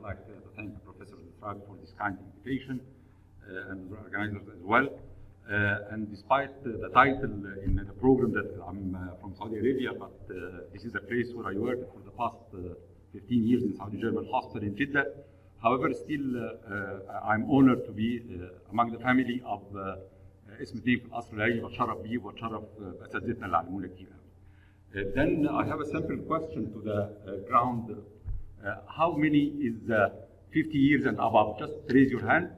like to thank Professor Trab for this kind invitation and the organizers as well. And despite the title in the program that I'm from Saudi Arabia, but this is a place where I worked for the past 15 years in Saudi General Hospital in Jeddah. However, still I'm honored to be among the family of اسم الدين في الأصل العلمي واتشرف بيه واتشرف بأساتذتنا اللي علمونا كتير. Then I have a simple question to the ground. How many is 50 years and above? Just raise your hand.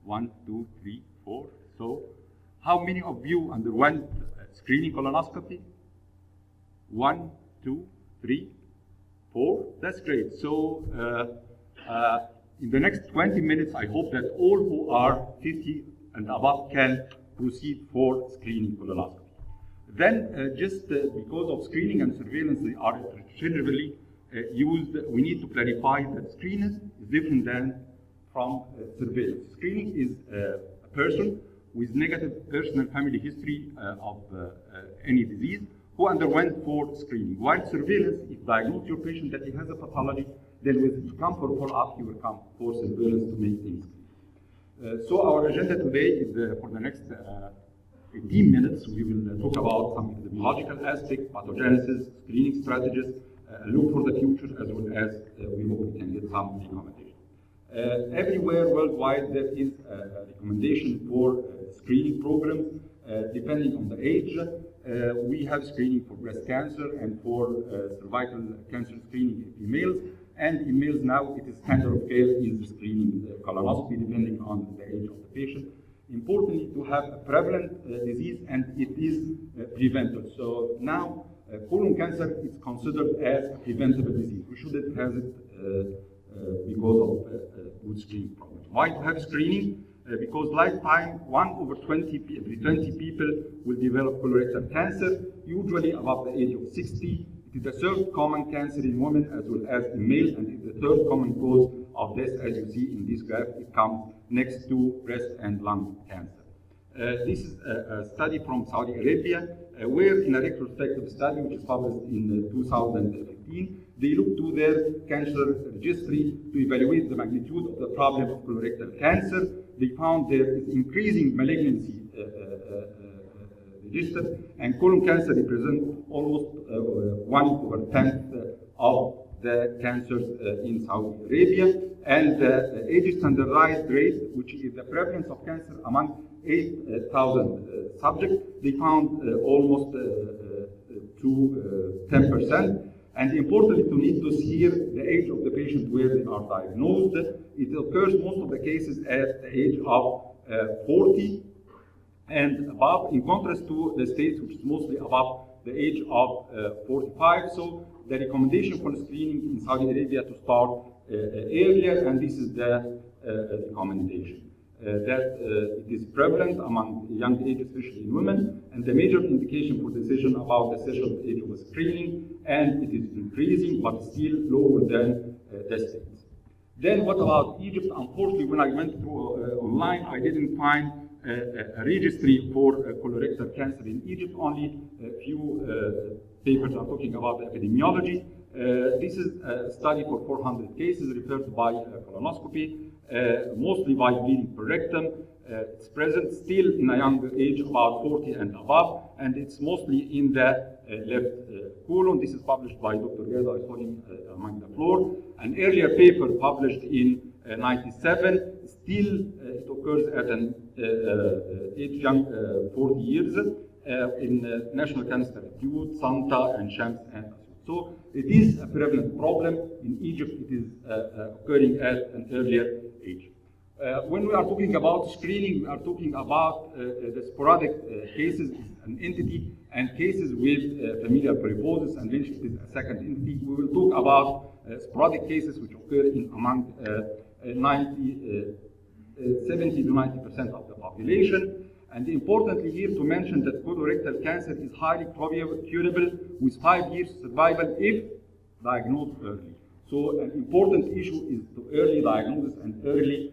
1, 2, 3, 4. So, how many of you underwent screening colonoscopy? 1, 2, 3, 4. That's great. So, in the next 20 minutes, I hope that all who are 50 and above can proceed for screening colonoscopy. Then, just because of screening and surveillance, they are interchangeably used, we need to clarify that screening is different than from surveillance. Screening is a person with negative personal family history of any disease who underwent for screening. While surveillance, if diagnose your patient that he has a pathology, then when you come for follow-up, you will come for surveillance to make things clear. So our agenda today is for the next 18 minutes, we will talk about some epidemiological aspects, pathogenesis, screening strategies, look for the future, as well as we hope we can get some recommendation. Everywhere worldwide there is a recommendation for screening programs depending on the age. We have screening for breast cancer and for cervical cancer screening in females. And in males now, it is standard of care is screening colonoscopy depending on the age of the patient. Importantly, to have a prevalent disease, and it is preventable. So now, colon cancer is considered as a preventable disease. We shouldn't have it because of good screening problem. Why to have screening? Because lifetime, 1 over 20 every 20 people will develop colorectal cancer, usually above the age of 60. It is the third common cancer in women as well as in males, and it is the third common cause of death, as you see in this graph. It comes next to breast and lung cancer. This is a study from Saudi Arabia, where in a retrospective study, which is published in 2015, they looked to their cancer registry to evaluate the magnitude of the problem of colorectal cancer. They found there is increasing malignancy register, and colon cancer represents almost 1 over 10 of the cancers in Saudi Arabia. And the age standardized rate, which is the prevalence of cancer among 8,000 subjects, they found almost to 10%. And importantly, to need to see here the age of the patient where they are diagnosed. It occurs most of the cases at the age of 40 and above, in contrast to the states which is mostly above the age of 45. So the recommendation for screening in Saudi Arabia to start earlier, and this is the recommendation. That it is prevalent among young age, especially in women, and the major indication for decision about the threshold age of screening, and it is increasing, but still lower than the states. Then what about Egypt? Unfortunately, when I went through online, I didn't find a registry for colorectal cancer in Egypt. Only a few papers are talking about the epidemiology. This is a study for 400 cases referred by colonoscopy, mostly by bleeding per rectum. It's present still in a younger age, about 40 and above, and it's mostly in the left colon. This is published by Dr. Jeddah, I saw him among the floor. An earlier paper published in 97, still it occurs at an age young 40 years in National Cancer Institute, Santa, and Shams, and so it is a prevalent problem. In Egypt, it is occurring at an earlier age. When we are talking about screening, we are talking about the sporadic cases, an entity, and cases with familial polyposis, and lynch is a second entity. We will talk about sporadic cases which occur in among 70 to 90% of the population. And importantly here to mention that colorectal cancer is highly curable with 5 years survival if diagnosed early. So an important issue is the early diagnosis and early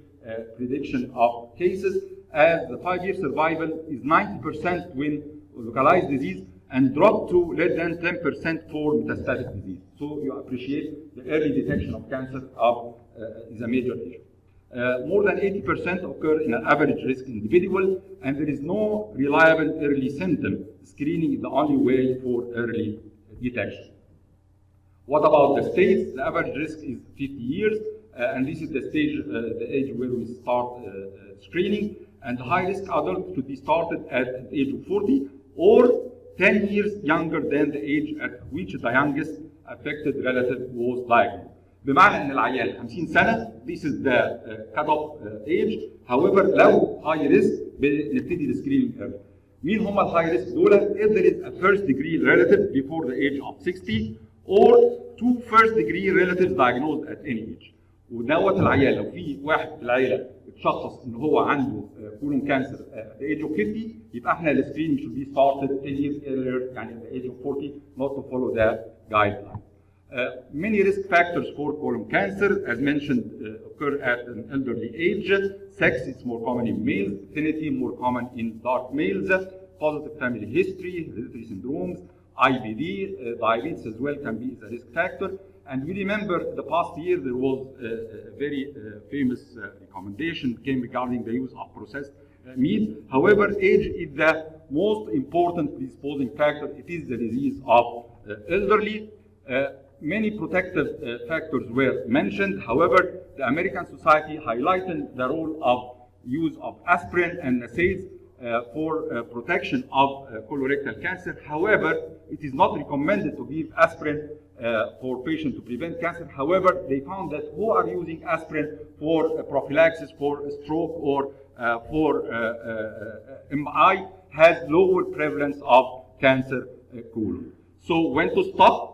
prediction of cases, as the 5-year survival is 90% when localized disease and drop to less than 10% for metastatic disease. So you appreciate the early detection of cancer is a major issue. More than 80% occur in an average risk individual, and there is no reliable early symptom. Screening is the only way for early detection. What about the stage? The average risk is 50 years, and this is the stage, the age where we start screening. And the high-risk adult should be started at the age of 40 or 10 years younger than the age at which the youngest affected relative was diagnosed. بمعنى ان العيان 50 سنه this is the cut-off age. However, لو high risk بنبتدي السكريننج early. مين هم الهاي ريسك دول؟ if there is a first degree relative before the age of 60 or 2 first degree relatives diagnosed at any age. ودوت العيان لو في واحد في العيله اتشخص ان هو عنده colon cancer at the age of 50 يبقى احنا السكريننج should be started 10 years earlier يعني at the age of 40 not to follow the guideline. Many risk factors for colon cancer, as mentioned, occur at an elderly age. Sex is more common in males, affinity more common in dark males, positive family history, hereditary syndromes, IBD, diabetes as well can be a risk factor. And we remember the past year there was a very famous recommendation came regarding the use of processed meat. However, age is the most important predisposing factor. It is the disease of elderly. Many protective factors were mentioned. However, the American Society highlighted the role of use of aspirin and NSAIDs for protection of colorectal cancer. However, it is not recommended to give aspirin for patients to prevent cancer. However, they found that who are using aspirin for prophylaxis, for stroke, or for MI has lower prevalence of cancer colon. So when to stop?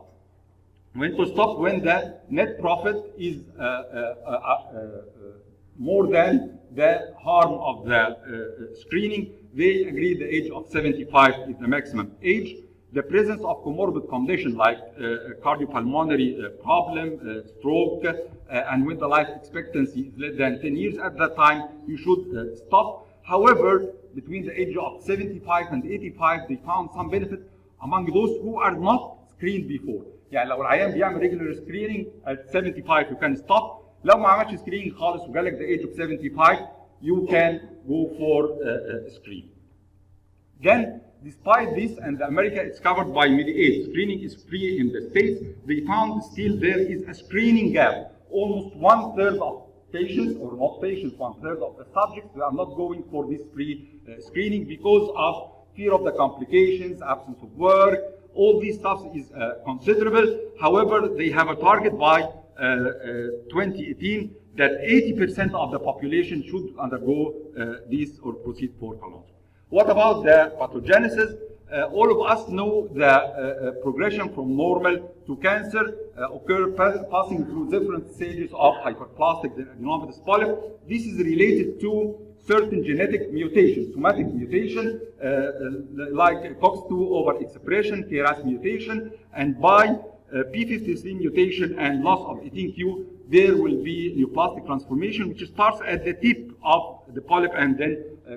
When to stop? When the net profit is more than the harm of the screening. They agree the age of 75 is the maximum age. The presence of comorbid condition like cardiopulmonary problem, stroke, and when the life expectancy is less than 10 years at that time, you should stop. However, between the age of 75 and 85, they found some benefit among those who are not screened before. يعني لو العيان بيعمل regular screening at 75 you can stop. لو ما عملش screening خالص وجالك the age of 75 you can go for screen. Then, despite this, and America is covered by Medicaid, screening is free in the States, they found still there is a screening gap. Almost 1/3 of patients, or not patients, 1/3 of the subjects, they are not going for this free screening because of fear of the complications, absence of work. All these stuff is considerable. However, they have a target by 2018 that 80% of the population should undergo this or proceed for colonoscopy. What about the pathogenesis? All of us know the progression from normal to cancer occur passing through different stages of hyperplastic adenomatous polyp. This is related to certain genetic mutations, somatic mutation, like COX-2 overexpression, KRAS mutation, and by P53 mutation and loss of 18q, there will be neoplastic transformation, which starts at the tip of the polyp and then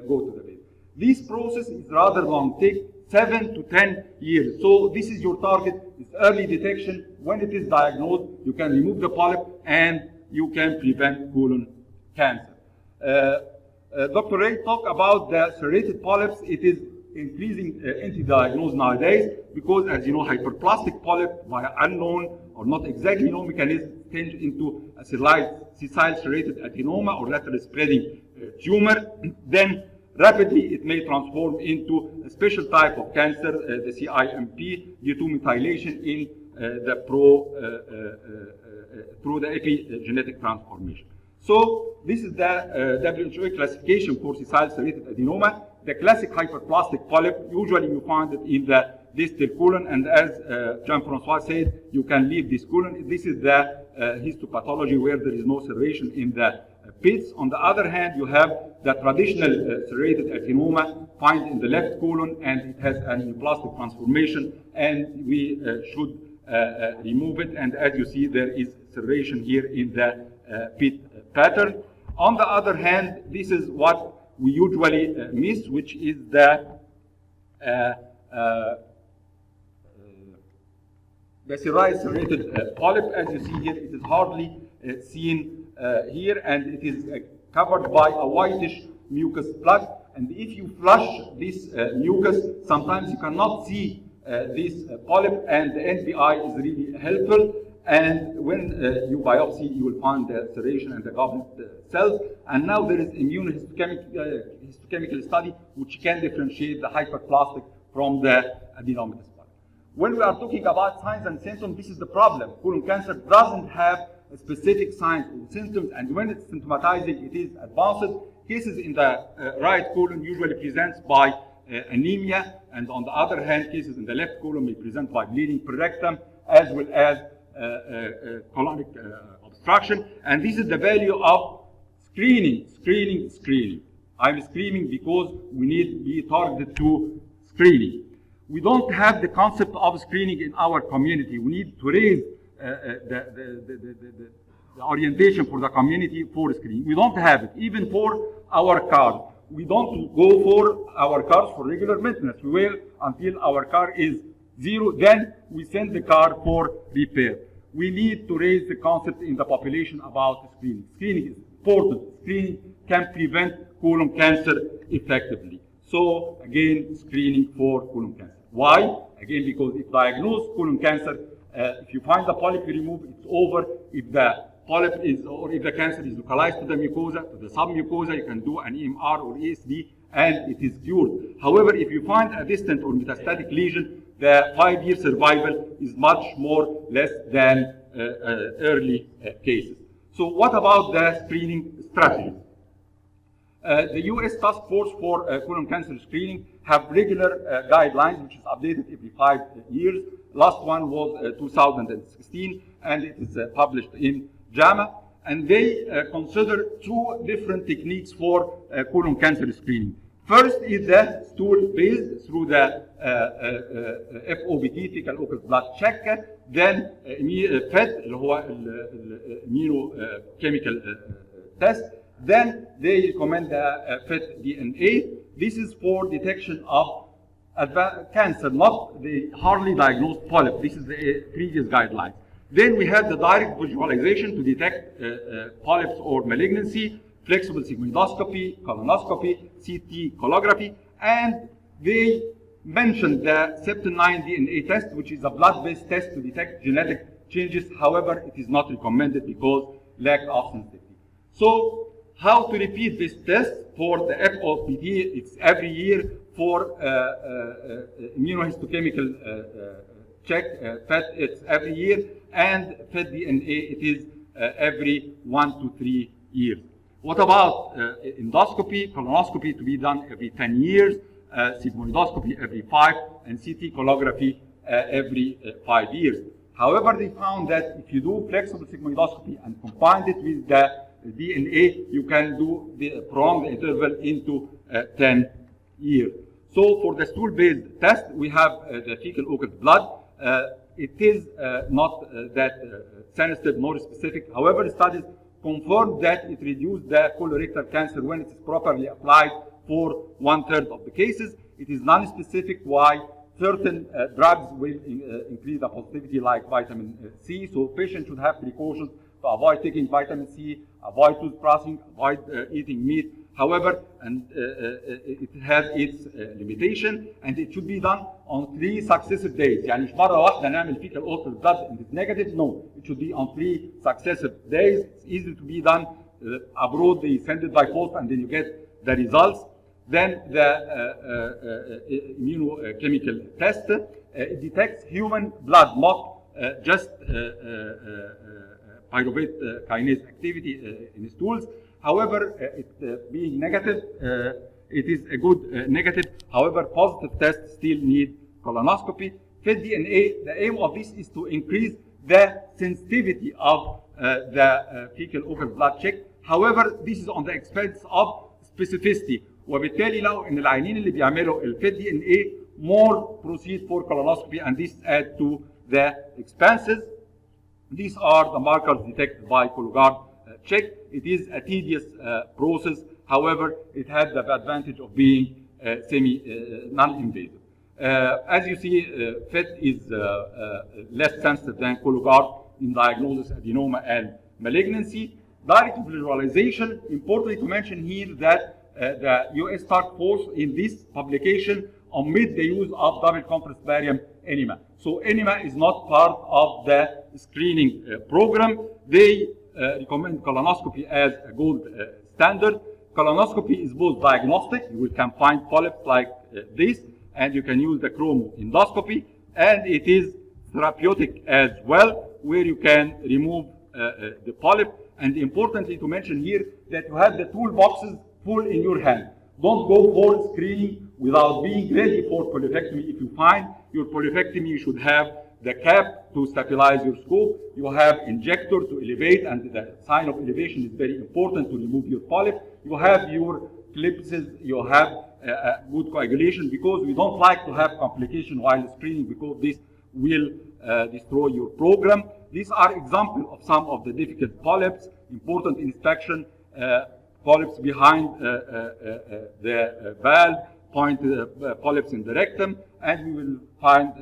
go to the base. This process is rather long, take 7 to 10 years. So this is your target, it's early detection. When it is diagnosed, you can remove the polyp and you can prevent colon cancer. Dr. Ray talked about the serrated polyps. It is increasing anti-diagnosed nowadays because, as you know, hyperplastic polyp by unknown or not exactly known mechanism change into a sessile serrated adenoma or lateral spreading tumor. Then rapidly it may transform into a special type of cancer, the CIMP, due to methylation in the through the epigenetic transformation. So this is the WHO classification for sessile serrated adenoma. The classic hyperplastic polyp, usually you find it in the distal colon, and as Jean-Francois said, you can leave this colon. This is the histopathology where there is no serration in the pits. On the other hand, you have the traditional serrated adenoma found in the left colon, and it has a neoplastic transformation, and we should remove it. And as you see, there is serration here in the pit pattern. On the other hand, this is what we usually miss, which is the the serrated polyp, as you see here, it is hardly seen here, and it is covered by a whitish mucus plug. And if you flush this mucus, sometimes you cannot see this polyp, and the NPI is really helpful. And when you biopsy, you will find the serration and the goblet cells. And now there is immunohistochemical study which can differentiate the hyperplastic from the adenomatous polyp. When we are talking about signs and symptoms, this is the problem. Colon cancer doesn't have specific signs and symptoms, and when it's symptomatizing, it is advanced. Cases in the right colon usually presents by anemia, and on the other hand, cases in the left colon may present by bleeding per rectum, as well as colonic obstruction. And this is the value of screening. I'm screening because we need to be targeted to screening. We don't have the concept of screening in our community. We need to raise the orientation for the community for screening. We don't have it, even for our cars. We don't go for our cars for regular maintenance. We wait until our car is zero, then we send the car for repair. We need to raise the concept in the population about screening. Screening is important. Screening can prevent colon cancer effectively. So again, screening for colon cancer. Why? Again, because if diagnosed colon cancer, if you find the polyp, you remove, it's over. If the polyp is, or if the cancer is localized to the mucosa, to the submucosa, you can do an EMR or ESD, and it is cured. However, if you find a distant or metastatic lesion, the 5-year survival is much more less than early cases. So what about the screening strategy? The US Task Force for Colon Cancer Screening have regular guidelines, which is updated every 5 years. Last one was 2016, and it is published in JAMA. And they consider 2 different techniques for colon cancer screening. First is the stool-based through the FOBT, fecal occult blood check. Then FET, اللي هو immunochemical test. Then they recommend the FET DNA. This is for detection of cancer, not the hardly diagnosed polyp. This is the previous guideline. Then we have the direct visualization to detect polyps or malignancy, flexible sigmoidoscopy, colonoscopy, CT colography, and they mentioned the Septin9 DNA test, which is a blood-based test to detect genetic changes. However, it is not recommended because lack of sensitivity. So, how to repeat this test for the FOBT? It's every year. For immunohistochemical check, FET, it's every year, and FET DNA, it is every 1 to 3 years. What about endoscopy, colonoscopy to be done every 10 years, sigmoidoscopy every 5, and CT colography every 5 years. However, they found that if you do flexible sigmoidoscopy and combine it with the DNA, you can do the prolonged interval into 10 years. So for the stool-based test, we have the fecal occult blood. It is not that sensitive nor specific. However, studies confirmed that it reduced the colorectal cancer when it is properly applied for 1/3 of the cases. It is non-specific why certain drugs will increase the positivity, like vitamin C. So patients should have precautions to avoid taking vitamin C, avoid toothbrushing, avoid eating meat. However, it has its limitation, and it should be done on 3 successive days. يعني مش مرة واحدة نعمل fecal occult blood and it's negative. No, it should be on 3 successive days. It's easy to be done. Abroad, they send it by post, and then you get the results. Then the immunochemical test, it detects human blood, not just pyruvate kinase activity in stools. However, it being negative, it is a good negative. However, positive tests still need colonoscopy. FET DNA, the aim of this is to increase the sensitivity of the fecal occult blood check. However, this is on the expense of specificity. وبالتالي لو ان العينين اللي بيعملوا الفيت دي ان اي more proceed for colonoscopy, and this add to the expenses. These are the markers detected by Cologuard check. It is a tedious process. However, it has the advantage of being non-invasive. As you see, FET is less sensitive than Cologuard in diagnosis adenoma and malignancy. Direct visualization, importantly to mention here that the US task force in this publication omit the use of double conference barium enema. So enema is not part of the screening program. They recommend colonoscopy as a gold standard. Colonoscopy is both diagnostic, you can find polyps like this, and you can use the chromo endoscopy, and it is therapeutic as well, where you can remove the polyp. And importantly to mention here that you have the toolboxes full in your hand. Don't go for screening without being ready for polypectomy. If you find your polypectomy, you should have the cap to stabilize your scope. You have injector to elevate, and the sign of elevation is very important to remove your polyp. You have your clipses, you have good coagulation, because we don't like to have complication while screening, because this will destroy your program. These are examples of some of the difficult polyps. Important inspection, polyps behind the valve, polyps in the rectum, and we will find,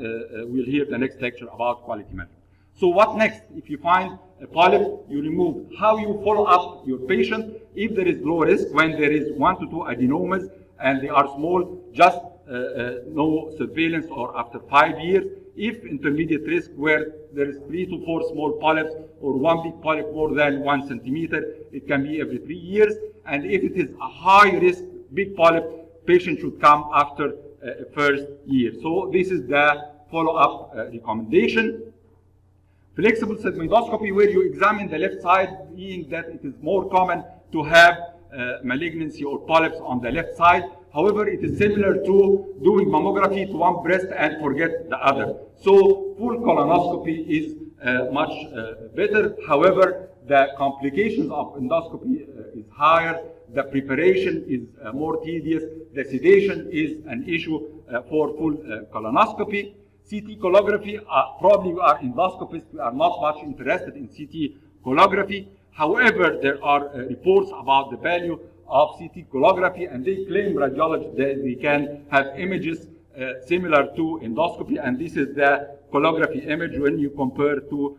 we'll hear the next lecture about quality measure. So what next? If you find a polyp, you remove. How you follow up your patient? If there is low risk, when there is 1 to 2 adenomas and they are small, just no surveillance or after 5 years. If intermediate risk, where there is 3 to 4 small polyps or 1 big polyp more than 1 centimeter, it can be every 3 years. And if it is a high risk, big polyp, patient should come after first year. So this is the follow-up recommendation. Flexible sigmoidoscopy, where you examine the left side, being that it is more common to have malignancy or polyps on the left side. However, it is similar to doing mammography to one breast and forget the other. So full colonoscopy is much better. However, the complications of endoscopy is higher. The preparation is more tedious. The sedation is an issue for full colonoscopy. CT colography, probably we are endoscopists, we are not much interested in CT colography. However, there are reports about the value of CT colography, and they claim, radiologists, that they can have images similar to endoscopy, and this is the colography image. When you compare to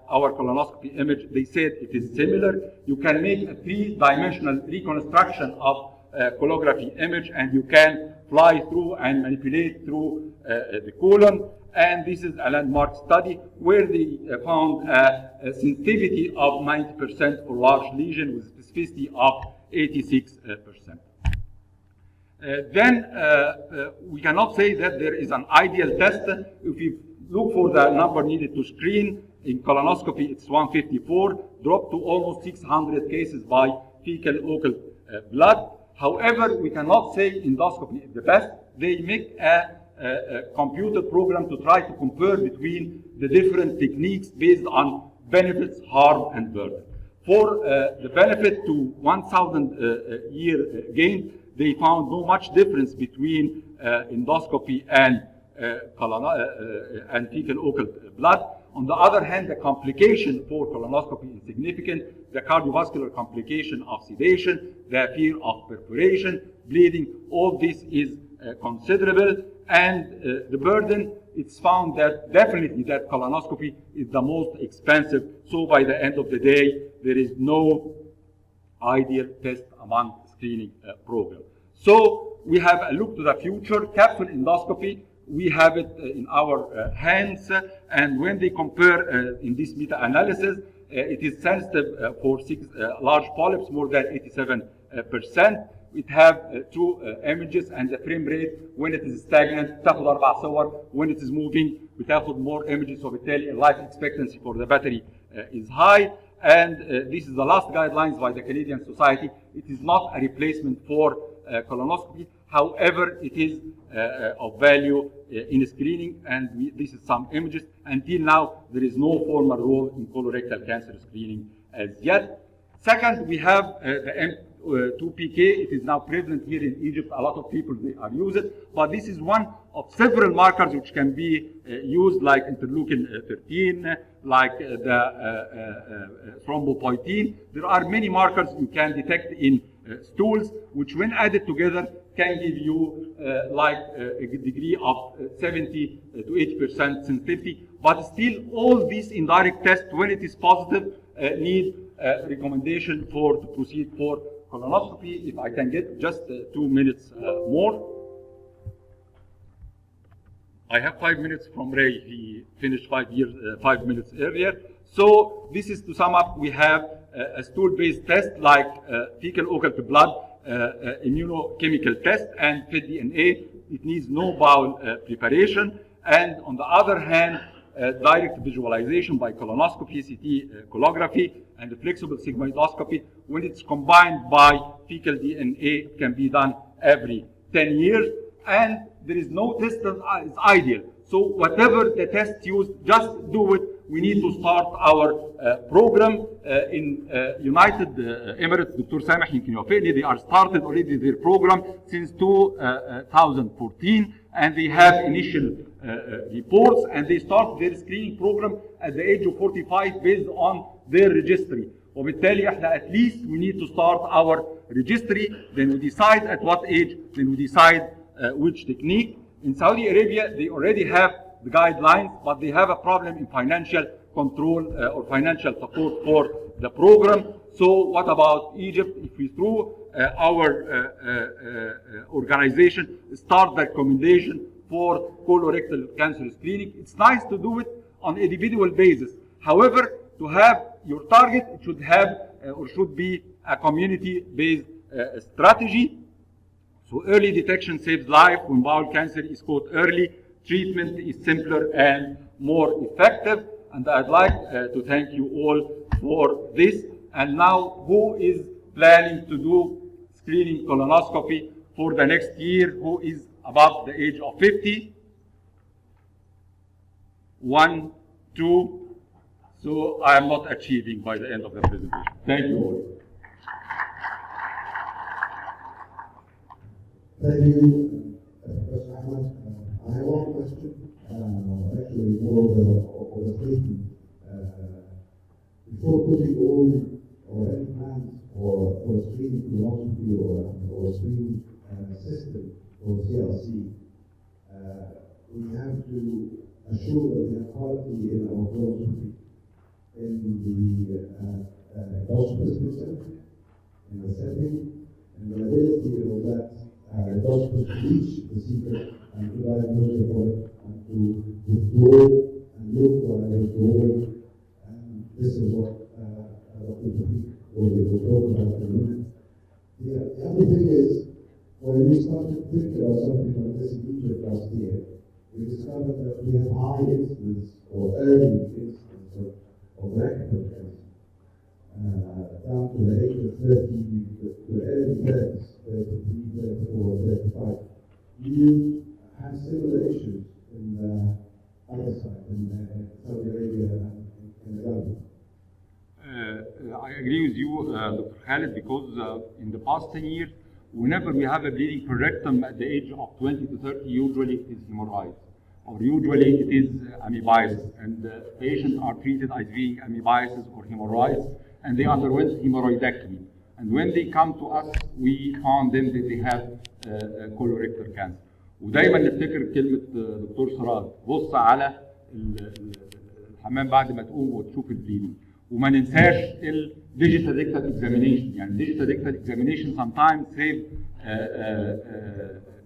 our colonoscopy image, they said it is similar. You can make a 3-dimensional reconstruction of colography image, and you can fly through and manipulate through the colon. And this is a landmark study where they found a sensitivity of 90% for large lesion with specificity of 86%. Then we cannot say that there is an ideal test. If you look for the number needed to screen, in colonoscopy it's 154, dropped to almost 600 cases by fecal occult blood. However, we cannot say endoscopy is the best. They make a computer program to try to compare between the different techniques based on benefits, harm, and burden. For the benefit to 1,000 year gain, they found no much difference between endoscopy and fecal occult blood. On the other hand, the complication for colonoscopy is significant. The cardiovascular complication of sedation, the fear of perforation, bleeding, all this is considerable. And the burden, it's found that definitely that colonoscopy is the most expensive. So by the end of the day, there is no ideal test among screening program. So we have a look to the future. Capsule endoscopy, we have it in our hands, and when they compare in this meta-analysis, it is sensitive for 6 large polyps, more than 87%. It have 2 images, and the frame rate when it is stagnant تاخد 4 صور, when it is moving بتاخد more images, so بالتالي life expectancy for the battery is high. And this is the last guidelines by the Canadian Society. It is not a replacement for colonoscopy. However, it is of value in screening, and this is some images. Until now, there is no formal role in colorectal cancer screening as yet. Second, we have the M2PK. It is now prevalent here in Egypt. A lot of people they are using it, but this is one of several markers which can be used, like interleukin 13, like the thrombopoietin. There are many markers you can detect in stools, which when added together can give you a degree of 70 to 80% sensitivity. But still, all these indirect tests, when it is positive, need recommendation to proceed for colonoscopy. If I can get just 2 minutes more. I have 5 minutes from Ray. He finished 5 minutes earlier. So this is to sum up. We have a stool-based test like fecal occult blood, immunochemical test, and PET DNA. It needs no bowel preparation. And on the other hand, direct visualization by colonoscopy, CT colography, and the flexible sigmoidoscopy. When it's combined by fecal DNA, it can be done every 10 years. And there is no test that is ideal. So whatever the test used, just do it. We need to start our program in United Emirates. Dr. Sameh يمكن يوافقني. They are started already their program since 2014, and they have initial reports, and they start their screening program at the age of 45 based on their registry. وبالتالي احنا at least we need to start our registry, then we decide at what age, then we decide which technique. In Saudi Arabia, they already have the guidelines, but they have a problem in financial control or financial support for the program. So what about Egypt? If we through our organization start the recommendation for colorectal cancer screening, it's nice to do it on individual basis. However, to have your target, it should have or should be a community-based strategy. So early detection saves life. When bowel cancer is caught early, treatment is simpler and more effective. And I'd like to thank you all for this. And now, who is planning to do screening colonoscopy for the next year? Who is above the age of 50? 1, 2. So I am not achieving by the end of the presentation. Thank you all. Thank you, Professor Ahmed. I have one question, actually more of a statement. Before putting all or any plans for screening colonoscopy or screening system for CRC, we have to assure that we have quality in our colonoscopy, in the endoscopy system, in the setting, and the ability of that endoscopy to reach the secret and to diagnose the product and to withdraw and look for withdrawal. And this is what Dr. Tawfiq will talk about in a minute. The other thing is, when we started thinking about something like this in Egypt last year, we discovered that we have high incidence or early incidence of rectal cancer. Down to the age of 30, to early 30s, 33, 34, 35. You have similar issues in the other side, in Saudi Arabia and the Gulf. I agree with you, Dr. Khalid, because in the past 10 years, whenever we have a bleeding per rectum at the age of 20 to 30, usually it is hemorrhoids, or usually it is amoebiasis, and patients are treated as being amoebiasis or hemorrhoids, and they underwent hemorrhoidectomy. And when they come to us, we found them that they have colorectal cancer. ودايما نفتكر كلمة دكتور سراج، بص على الحمام بعد ما تقوم وتشوف البليدنج. وما ننساش الديجيتال ريكتال اكزامينيشن، يعني الديجيتال ريكتال اكزامينيشن sometimes save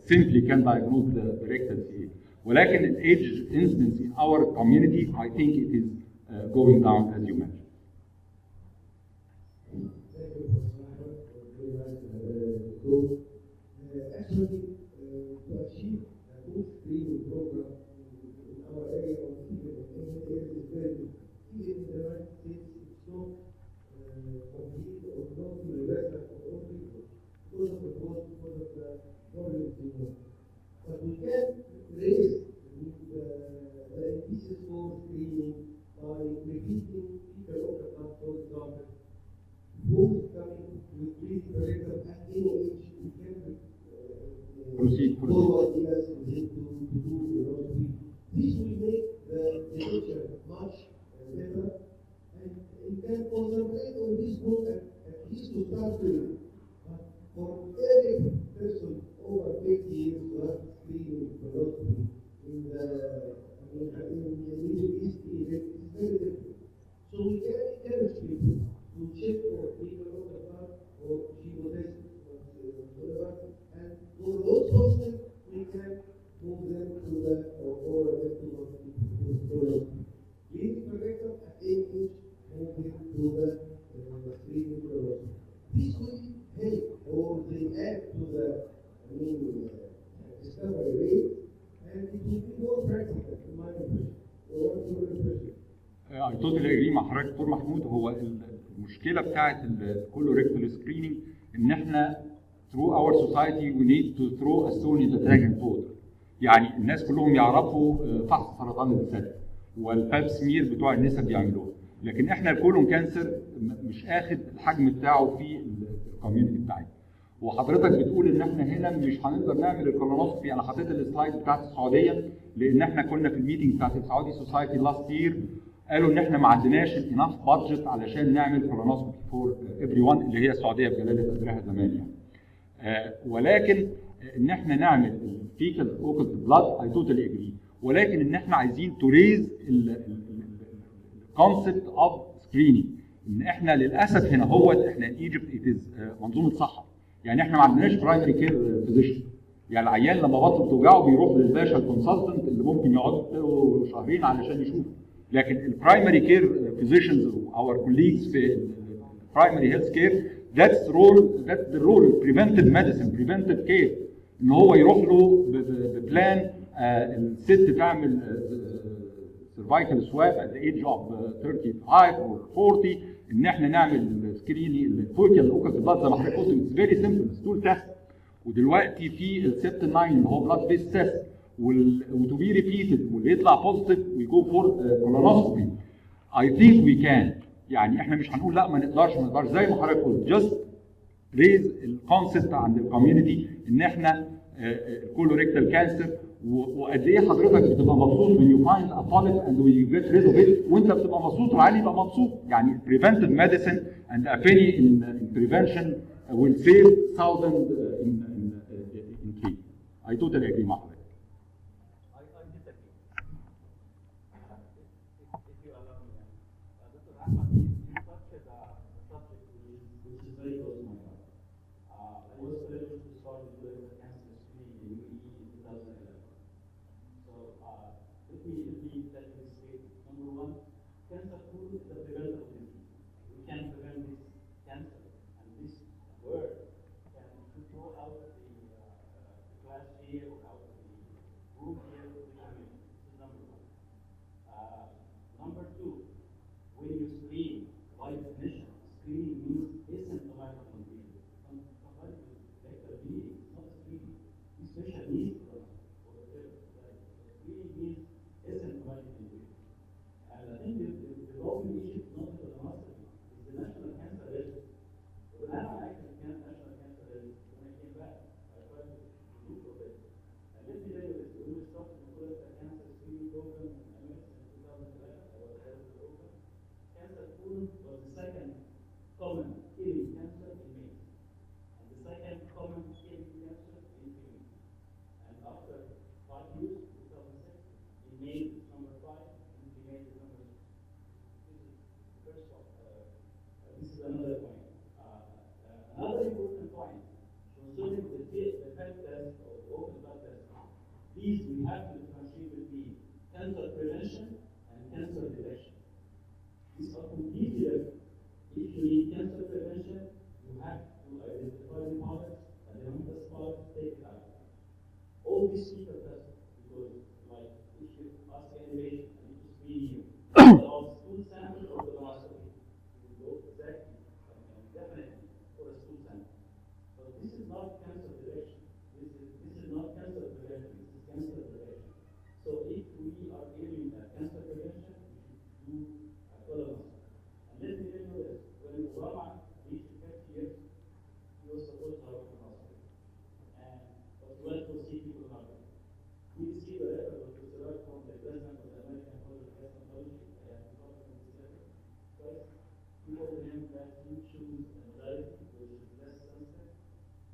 simply can diagnose the rectal CA. ولكن ال age incidence in our community, I think it is going down as you mentioned. Actually, to achieve a good screening program in our area or even in any area is very difficult. Even in the United States, it's not complete or not universal for all people because of the cost, because of the problems in the. But we can raise the indices for screening by repeating fecal who's coming to treat the rectum at any age, we can proceed. Forward yes, to do colonoscopy. This will make the picture much better, and you can concentrate on this book at least to start with. But for every person over 50 years to have screening colonoscopy in the Middle East, it's very difficult. So we can encourage people to check for fecal oral blood or sigmoidoscopy, whatever, and for those patients we can move them to the or them to colonoscopy. Leaving the rectum at any age, move them to the screening colonoscopy. This will help or they add to the discovery rate, and it will be more practical in my opinion. I totally agree مع حضرتك دكتور محمود. هو المشكله بتاعت الكولوريكتال سكريننج ان احنا through our society we need to throw a stone in the dragon water. يعني الناس كلهم يعرفوا فحص سرطان الثدي والباب سمير بتوع النساء بيعملوها، لكن احنا الكولون كانسر مش اخد الحجم بتاعه في الكوميونتي بتاعتنا. وحضرتك بتقول ان احنا هنا مش هنقدر نعمل الكولونوسكوبي. انا حطيت السلايد بتاعت السعوديه لان احنا كنا في الميتنج بتاعت السعودي سوسايتي لاست يير، قالوا ان احنا ما عندناش الاناف بادجت علشان نعمل كولونوسكوبي فور ايفري ون، اللي هي السعوديه بجلاله قدرها زمان يعني. ولكن ان احنا نعمل الفيكال اوكلت بلاد اي توتالي اجري، ولكن ان احنا عايزين تو ريز الكونسبت اوف سكريننج. ان احنا للاسف هنا احنا ان ايجيبت اتز منظومه صحه، يعني احنا ما عندناش برايمري كير فيزيشن. يعني العيان لما بطنه بتوجعه بيروح للباشا الكونسلتنت اللي ممكن يقعد له شهرين علشان يشوفه، لكن البرايمري كير فيزيشنز اور كوليجز في البرايمري هيلث كير that's the role preventive medicine preventive care، ان هو يروح له ببلان. الست تعمل cervical swab at the age of 35 or 40، ان احنا نعمل سكريني الفوكال اوكلت بلاد زي ما حضرتك قلت. اتس فيري سمبل ستول تيست، ودلوقتي في السبت 9 اللي هو بلاد بيس تيست وتو بي ريبيتد، واللي يطلع بوزيتيف ويجو فور كولونوسكوبي. اي ثينك وي كان، يعني احنا مش هنقول لا ما نقدرش زي ما حضرتك قلت، جاست ريز الكونسبت عند الكوميونتي ان احنا الكولوريكتال كانسر. وقد ايه حضرتك بتبقى مبسوط when you find a polyp and when you get rid of it، وانت بتبقى مبسوط والعيال يبقى مبسوط. يعني preventive medicine and a penny in prevention will save thousands in treatment. I totally agree مع حضرتك. I disagree. If you allow me, Dr. Ahmed, you touched a subject which is very close to my heart. I was privileged to start with colorectal cancer screening in UAE in 2011. So let me tell you this straight. Number one, cancer food is a preventable disease. We can prevent this cancer, and this word can go out of the class here or out of the group here to the community. This is number one. Number two, when you screen, by definition, screening means asymptomatic individual. Somebody with rectal bleeding is not screening. This patient needs to run or whatever. Screening means asymptomatic individual. And I think the problem issue is not the colonoscopy, it's the national cancer register. When I actually national cancer register, when I came back, I tried to look for it. And let me tell you this, when we started the colorectal cancer screening program in MS in 2011, I was head of the program. Cancer pool was the second common killing cancer in males, and the second common killing cancer in females. And after 5 years, 2006, in males it's number 5, and in females it's number 6. This is the first one. This is another point. Another important point, concerning the PET test or the open blood test, these we have to differentiate between cancer prevention and cancer detection. These are completely different. If you need cancer prevention, you have to identify the polyps, and then on the spot, take it out. All these fecal tests, because like if you ask any patient, I need to screen you, about stool sample or colonoscopy, you will go exactly and definitely for a stool sample. But this is not cancer detection. This is not cancer prevention. This is cancer prevention. So if we are aiming at cancer prevention, we should do a colonoscopy. And let me tell you this: when Obama reached that you choose a modality which is less sensitive,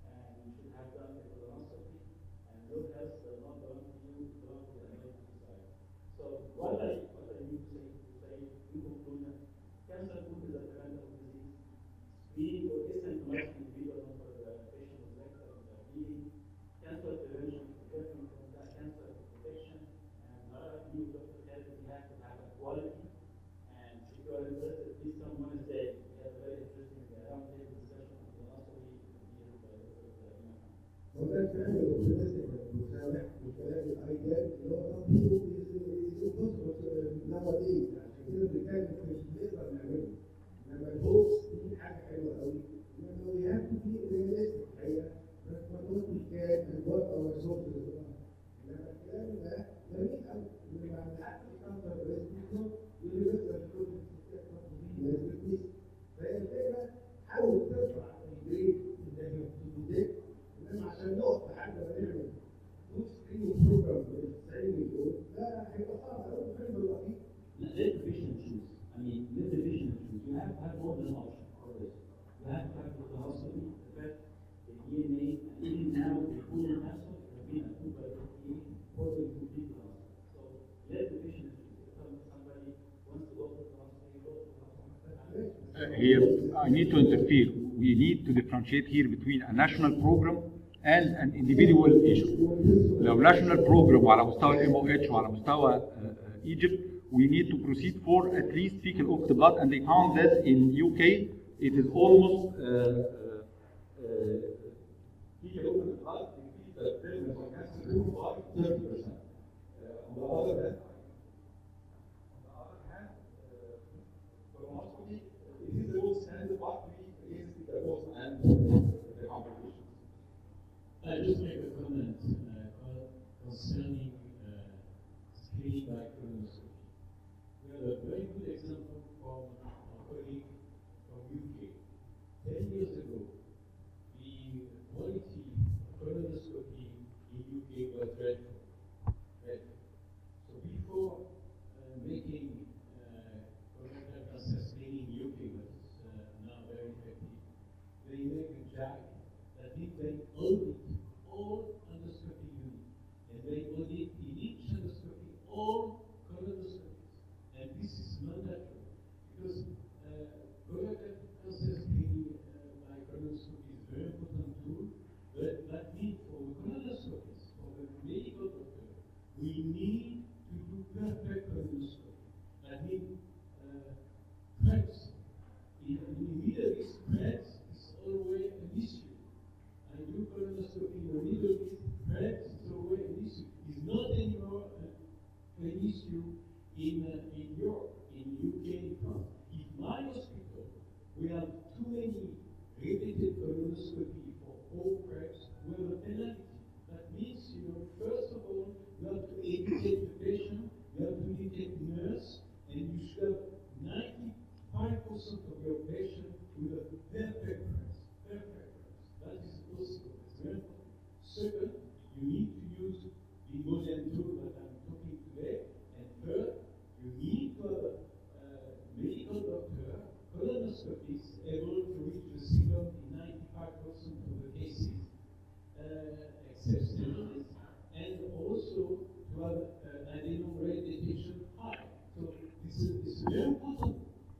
and you should have done a colonoscopy, and no test does not belong to you, belong to the medical society. So what I need to say in conclusion, cancer food is a preventable disease. Screening for asymptomatic individuals for the patient with rectal bleeding, cancer prevention is different from that cancer protection, and not you, Dr. Khalid, we have to have a quality. And if you are interested, please come Wednesday. We have a very interesting roundtable discussion on colonoscopy here by Dr. Ahmed. Well, that's very optimistic. I get, some people, it's impossible nowadays. عشان كده بنتكلم في نقدر نعمله. إنما الهوبس دي حاجة حلوة قوي. إنما we have to be realistic الحقيقة. That's what we can and what our resources are. إنما الكلام ده جميل قوي. إنما عند حد الكانسر بريست كانسر يقول لك لسه بتقول ناس بتميت. فهي الفكرة حاول ترفع الجريد اللي بتديك. إنما عشان نقف لحد ما نعمل screening program with 90 million, لا هيبقى صعب قوي الفيلم الوحيد. Let the patient choose. I mean, let the patient choose. You have to have more than an option for this. You have to have the colonoscopy, the PET, the DNA, and even now the full capsule has been approved by the FDA for the complete colonoscopy. So let the patient choose. If somebody wants to go for colonoscopy, go for colonoscopy. Here, I need to interfere. We need to differentiate here between a national program and an individual issue. لو national program وعلى مستوى MOH وعلى مستوى Egypt, we need to proceed for at least fecal off the blood, and they found that in UK it is almost fecal off the blood increase the prevalence of cancer by 30%. On the other hand, colonoscopy it is the gold standard, but we against the goals and the complications. I just make a comment concerning screening by colonoscopy. We have a very good example from a colleague from UK. 10 years ago, the quality of colonoscopy in UK was dreadful. So before making colorectal cancer screening in UK was now very effective, they make a JAG that means they audit all endoscopy units, and they audit in each endoscopy all colonoscopies, and this is mandatory because colorectal cancer screening by colonoscopy is a very important tool, but that means for the colonoscopists, for the medical doctor, we need to do perfect colonoscopy. That means PREPS. In the Middle East, PREPS is always an issue. I do colonoscopy in the Middle East, PREPS is always an issue. It's not anymore an issue in Europe, in UK, in France. In my hospital, we have too many repeated colonoscopy for all PREPs. We have a penalty. That means, first of all, you have to educate the patient, you have to educate the nurse, and you should have 95% of your patient with a perfect PREPs. Perfect PREPs. That is possible. It's very important. Second, you need to use the modern tool that I'm talking today. And third, you need to have a medical doctor, colonoscopist, able to reach the signal in 95% of the cases, except steroids, and also to have adenoma rate detection high. So it's a very important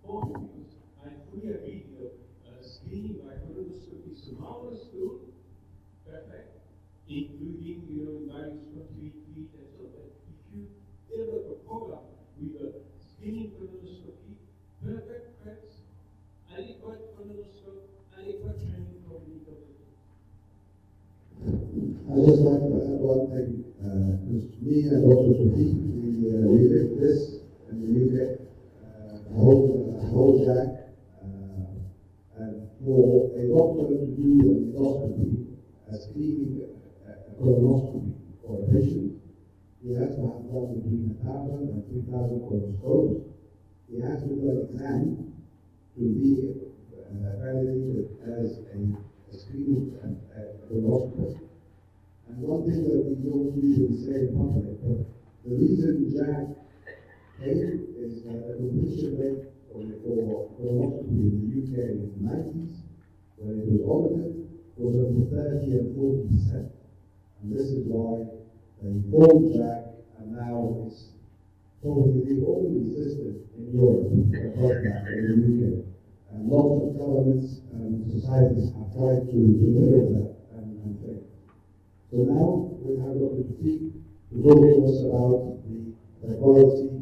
point because I fully agree with screening by colonoscopy is a marvelous tool, perfect, including in various countries, and so. But if you develop a program with a screening colonoscopy, perfect PREPs, adequate colonoscope, adequate training for medical doctors. I just like to add one thing, because me and Dr. Sophie, we live this in the UK, whole jack, and for a doctor to do an endoscopy, a screening colonoscopy for a patient, he has to have done between 1,000 and 3,000 colonoscopes. He has to do an exam to be validated as a screening colonoscopy. And one thing that we don't usually say in public, but the reason Jack came is that the completion rate for colonoscopy in the UK in the 90s, when it was audited, was at 30 and 40%. And this is why they pulled back, and now it's probably the only system in Europe that does that in the UK. And lots of governments and societies have tried to mirror that and fail. So now we have Dr. Pratik to go to us about the quality